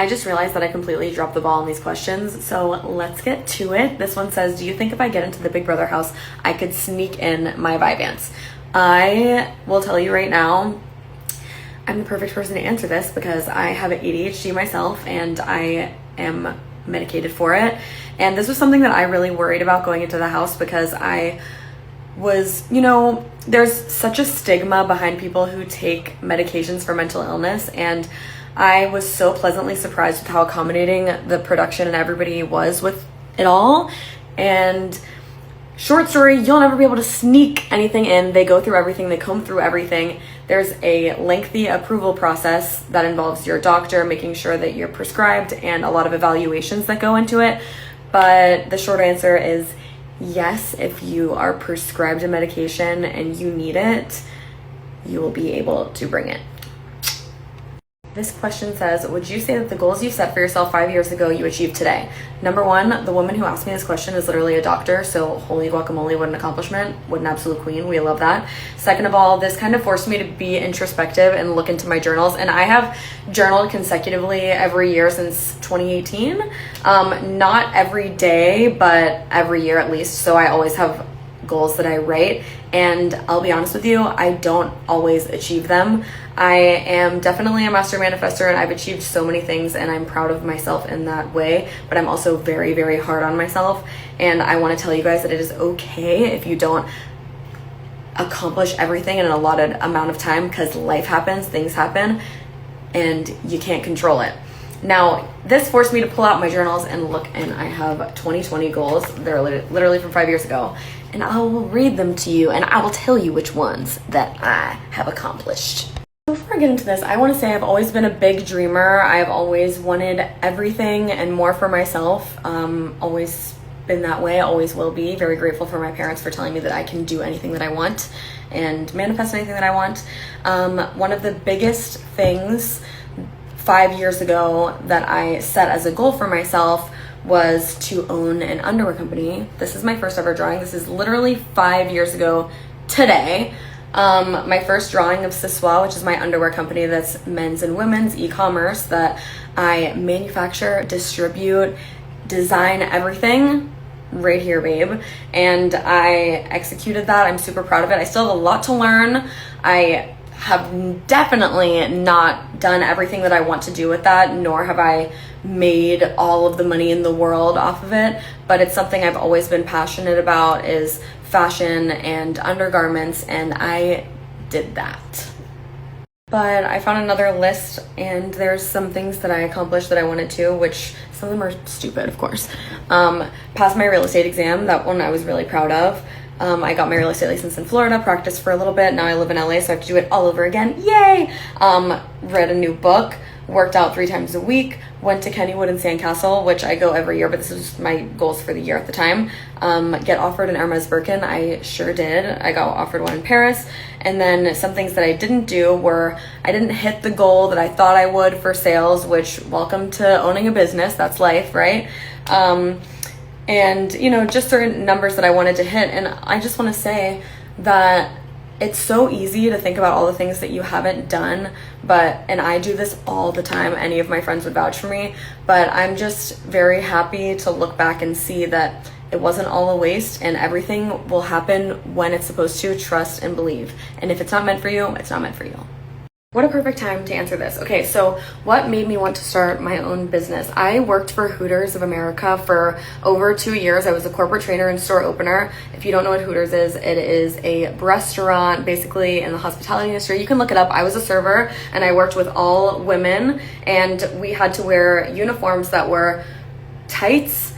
I just realized that I completely dropped the ball on these questions, so let's get to it. This one says, do you think if I get into the Big Brother house, I could sneak in my Vyvanse? I will tell you right now, I'm the perfect person to answer this because I have ADHD myself and I am medicated for it. And this was something that I really worried about going into the house because I was, there's such a stigma behind people who take medications for mental illness, and I was so pleasantly surprised with how accommodating the production and everybody was with it all. And short story, you'll never be able to sneak anything in. They go through everything, they comb through everything. There's a lengthy approval process that involves your doctor making sure that you're prescribed and a lot of evaluations that go into it. But the short answer is yes, if you are prescribed a medication and you need it, you will be able to bring it. This question says, would you say that the goals you set for yourself 5 years ago you achieved today? Number one, the woman who asked me this question is literally a doctor, so holy guacamole, what an accomplishment. What an absolute queen. We love that. Second of all, this kind of forced me to be introspective and look into my journals, and I have journaled consecutively every year since 2018. Not every day, but every year at least, so I always have goals that I write, and I'll be honest with you, I don't always achieve them. I am definitely a master manifestor and I've achieved so many things and I'm proud of myself in that way, but I'm also very, very hard on myself, and I want to tell you guys that it is okay if you don't accomplish everything in an allotted amount of time, because life happens, things happen, and you can't control it. Now, this forced me to pull out my journals and look, and I have 2020 goals. They're literally from 5 years ago, and I will read them to you, and I will tell you which ones that I have accomplished. Before I get into this, I want to say I've always been a big dreamer. I've always wanted everything and more for myself. Always been that way, always will be. Very grateful for my parents for telling me that I can do anything that I want and manifest anything that I want. One of the biggest things 5 years ago that I set as a goal for myself was to own an underwear company. This is my first ever drawing. This is literally 5 years ago today. My first drawing of Siswa, which is my underwear company that's men's and women's e-commerce that I manufacture, distribute, design, everything right here, babe. And I executed that. I'm super proud of it. I still have a lot to learn. I have definitely not done everything that I want to do with that, nor have I made all of the money in the world off of it, but it's something I've always been passionate about, is fashion and undergarments, and I did that. But I found another list, and there's some things that I accomplished that I wanted to, which some of them are stupid, of course. Passed my real estate exam. That one I was really proud of. I got my real estate license in Florida, practiced for a little bit. Now I live in LA, so I have to do it all over again. Yay! Read a new book, worked out 3 times a week, went to Kennywood and Sandcastle, which I go every year, but this is my goals for the year at the time. Get offered an Hermes Birkin. I sure did. I got offered one in Paris. And then some things that I didn't do were, I didn't hit the goal that I thought I would for sales, which, welcome to owning a business. That's life, right? And, just certain numbers that I wanted to hit. And I just want to say that it's so easy to think about all the things that you haven't done, and I do this all the time. Any of my friends would vouch for me, but I'm just very happy to look back and see that it wasn't all a waste, and everything will happen when it's supposed to. Trust and believe. And if it's not meant for you, it's not meant for you. What a perfect time to answer this. Okay, so what made me want to start my own business? I worked for Hooters of America for over 2 years. I was a corporate trainer and store opener. If you don't know what Hooters is, it is a restaurant basically in the hospitality industry. You can look it up. I was a server and I worked with all women, and we had to wear uniforms that were tights,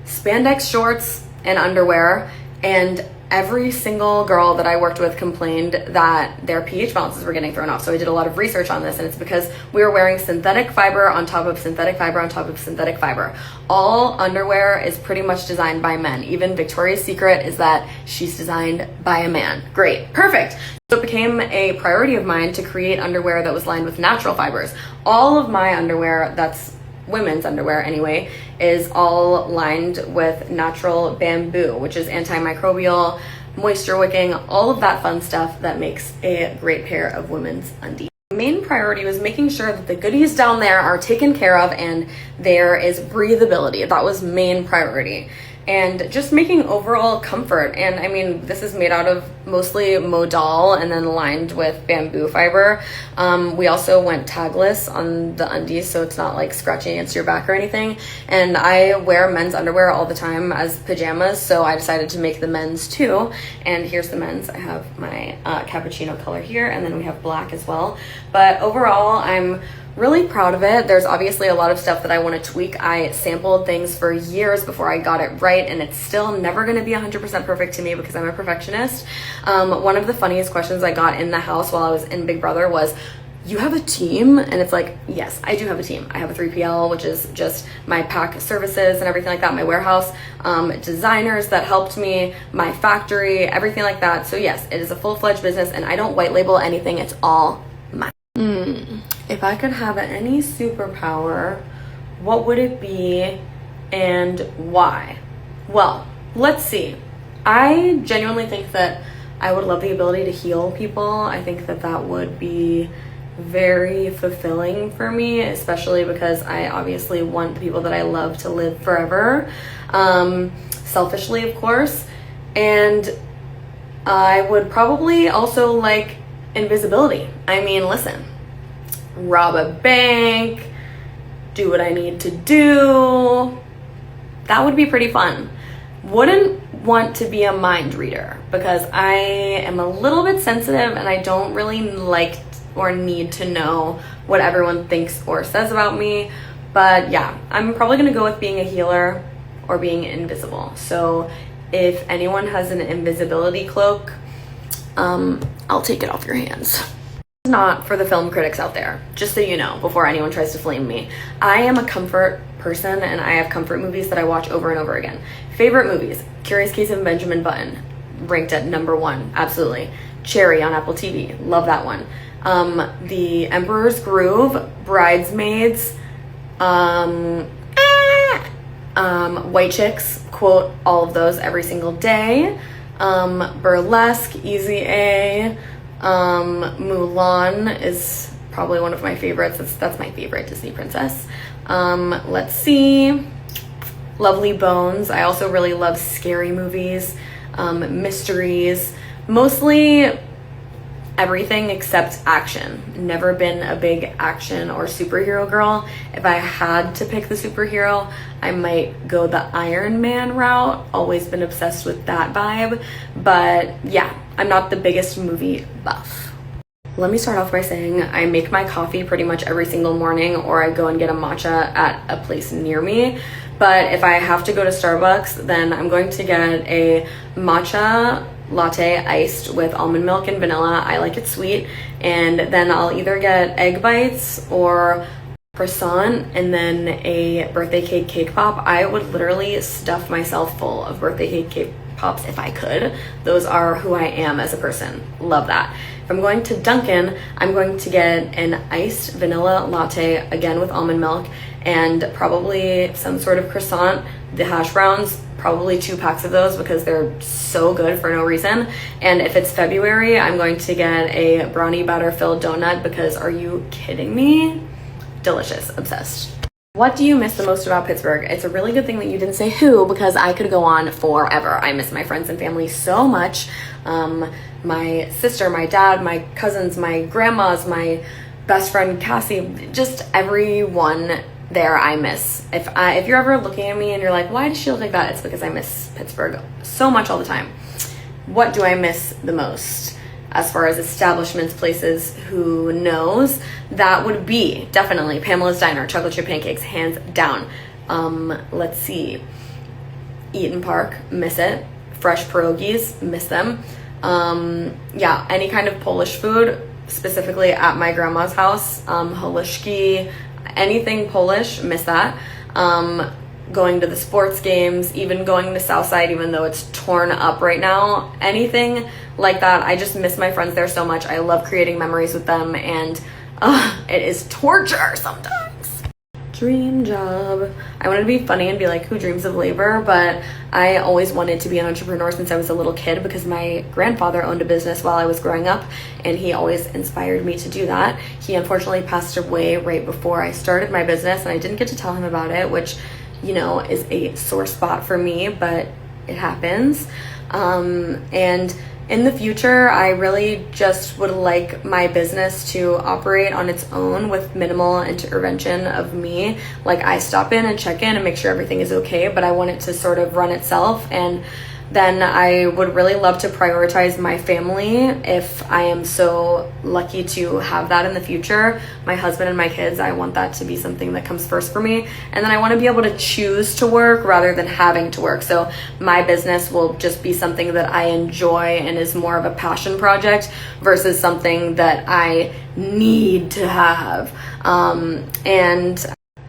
spandex shorts, and underwear. And every single girl that I worked with complained that their pH balances were getting thrown off. So I did a lot of research on this, and it's because we were wearing synthetic fiber on top of synthetic fiber on top of synthetic fiber. All underwear is pretty much designed by men. Even Victoria's Secret is that she's designed by a man. Great, perfect. So it became a priority of mine to create underwear that was lined with natural fibers. All of my underwear, that's women's underwear anyway, is all lined with natural bamboo, which is antimicrobial, moisture wicking, all of that fun stuff that makes a great pair of women's undies. Main priority was making sure that the goodies down there are taken care of and there is breathability. That was main priority. And just making overall comfort. And I mean, this is made out of mostly modal and then lined with bamboo fiber. We also went tagless on the undies, so it's not like scratching against your back or anything. And I wear men's underwear all the time as pajamas, so I decided to make the men's too. And here's the men's. I have my cappuccino color here, and then we have black as well. But overall, I'm really proud of it. There's obviously a lot of stuff that I want to tweak. I sampled things for years before I got it right, and it's still never going to be 100% perfect to me because I'm a perfectionist. One of the funniest questions I got in the house while I was in Big Brother was, you have a team? And it's like, yes, I do have a team. I have a 3PL, which is just my pack services and everything like that, my warehouse, designers that helped me, my factory, everything like that. So yes, it is a full-fledged business, and I don't white label anything. It's all mine. If I could have any superpower, what would it be and why? Well, let's see. I genuinely think that I would love the ability to heal people. I think that that would be very fulfilling for me, especially because I obviously want the people that I love to live forever, selfishly, of course. And I would probably also like invisibility. I mean, listen, rob a bank, do what I need to do. That would be pretty fun. Wouldn't want to be a mind reader because I am a little bit sensitive and I don't really like or need to know what everyone thinks or says about me. But yeah, I'm probably gonna go with being a healer or being invisible. So if anyone has an invisibility cloak, I'll take it off your hands. Not for the film critics out there, just so you know, before anyone tries to flame me. I am a comfort person and I have comfort movies that I watch over and over again. Favorite movies: Curious Case of Benjamin Button, ranked at #1, absolutely. Cherry on Apple TV, love that one. The Emperor's Groove, Bridesmaids, White Chicks, quote all of those every single day. Burlesque, Easy A. Mulan is probably one of my favorites. That's my favorite Disney princess. Let's see. Lovely Bones. I also really love scary movies, mysteries, mostly everything except action. Never been a big action or superhero girl. If I had to pick the superhero, I might go the Iron Man route. Always been obsessed with that vibe. But yeah, I'm not the biggest movie buff. Let me start off by saying I make my coffee pretty much every single morning, or I go and get a matcha at a place near me. But if I have to go to Starbucks, then I'm going to get a matcha latte iced with almond milk and vanilla. I like it sweet. And then I'll either get egg bites or croissant and then a birthday cake pop. I would literally stuff myself full of birthday cake pops if I could. Those are who I am as a person. Love that. If I'm going to Dunkin', I'm going to get an iced vanilla latte, again with almond milk, and probably some sort of croissant. The hash browns, probably 2 packs of those because they're so good for no reason. And if it's February, I'm going to get a brownie batter filled donut because are you kidding me? Delicious, obsessed. What do you miss the most about Pittsburgh? It's a really good thing that you didn't say who because I could go on forever. I miss my friends and family so much. My sister, my dad, my cousins, my grandmas, my best friend Cassie, just everyone there I miss. If you're ever looking at me and you're like, why does she look like that? It's because I miss Pittsburgh so much all the time. What do I miss the most? As far as establishments, places, who knows? That would be definitely Pamela's Diner, chocolate chip pancakes, hands down. Let's see. Eaton Park, miss it. Fresh pierogies, miss them. Yeah, any kind of Polish food, specifically at my grandma's house. Halushki, anything Polish, miss that. Going to the sports games, even going to Southside, even though it's torn up right now, anything like that. I just miss my friends there so much. I love creating memories with them, and it is torture sometimes. Dream job. I wanted to be funny and be like, who dreams of labor? But I always wanted to be an entrepreneur since I was a little kid because my grandfather owned a business while I was growing up, and he always inspired me to do that. He unfortunately passed away right before I started my business, and I didn't get to tell him about it, which, you know, is a sore spot for me, but it happens. And in the future, I really just would like my business to operate on its own with minimal intervention of me. Like, I stop in and check in and make sure everything is okay, but I want it to sort of run itself. And then I would really love to prioritize my family if I am so lucky to have that in the future. My husband and my kids, I want that to be something that comes first for me. And then I want to be able to choose to work rather than having to work. So my business will just be something that I enjoy and is more of a passion project versus something that I need to have.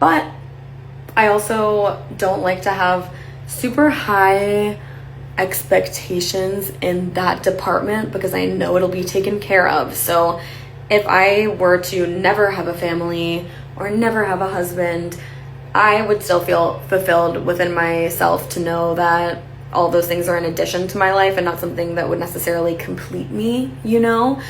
But I also don't like to have super high expectations in that department because I know it'll be taken care of. So if I were to never have a family or never have a husband, I would still feel fulfilled within myself to know that all those things are in addition to my life and not something that would necessarily complete me, you know?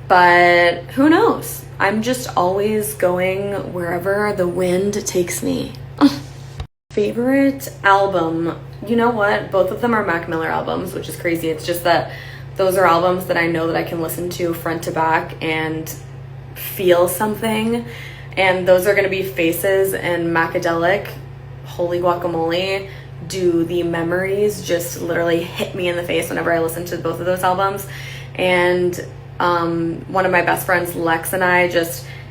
But who knows? I'm just always going wherever the wind takes me. Favorite album? You know what? Both of them are Mac Miller albums, which is crazy. It's just that those are albums that I know that I can listen to front to back and feel something. And those are going to be Faces and Macadelic. Holy guacamole. Do the memories just literally hit me in the face whenever I listen to both of those albums. And one of my best friends, Lex, and I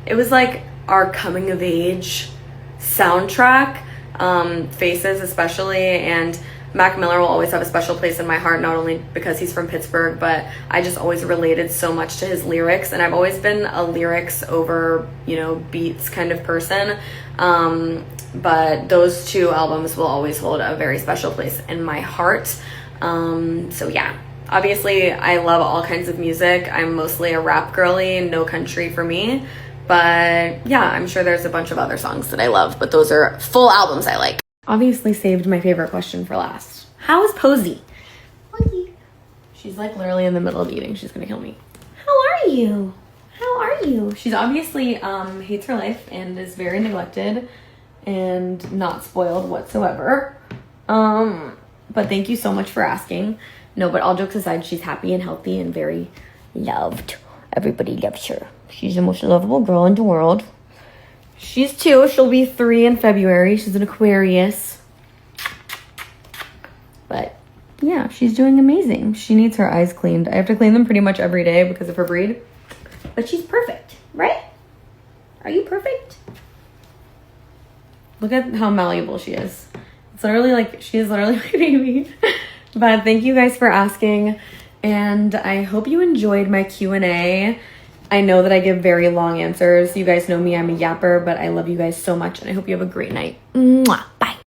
it was like our coming of age soundtrack. Faces especially, and Mac Miller will always have a special place in my heart, not only because he's from Pittsburgh, but I just always related so much to his lyrics, and I've always been a lyrics over, you know, beats kind of person. But those two albums will always hold a very special place in my heart. So yeah, obviously I love all kinds of music. I'm mostly a rap girly, no country for me. But yeah, I'm sure there's a bunch of other songs that I love, but those are full albums I like. Obviously saved my favorite question for last. How is Posey? Posey. She's like literally in the middle of eating. She's gonna kill me. How are you? How are you? She's obviously hates her life and is very neglected and not spoiled whatsoever. But thank you so much for asking. No, but all jokes aside, she's happy and healthy and very loved. Everybody loves her. She's the most lovable girl in the world. She's 2. She'll be 3 in February. She's an Aquarius. But yeah, she's doing amazing. She needs her eyes cleaned. I have to clean them pretty much every day because of her breed. But she's perfect, right? Are you perfect? Look at how malleable she is. It's literally like, she is literally my baby. But thank you guys for asking. And I hope you enjoyed my Q&A. I know that I give very long answers. You guys know me, I'm a yapper, but I love you guys so much, and I hope you have a great night. Mwah.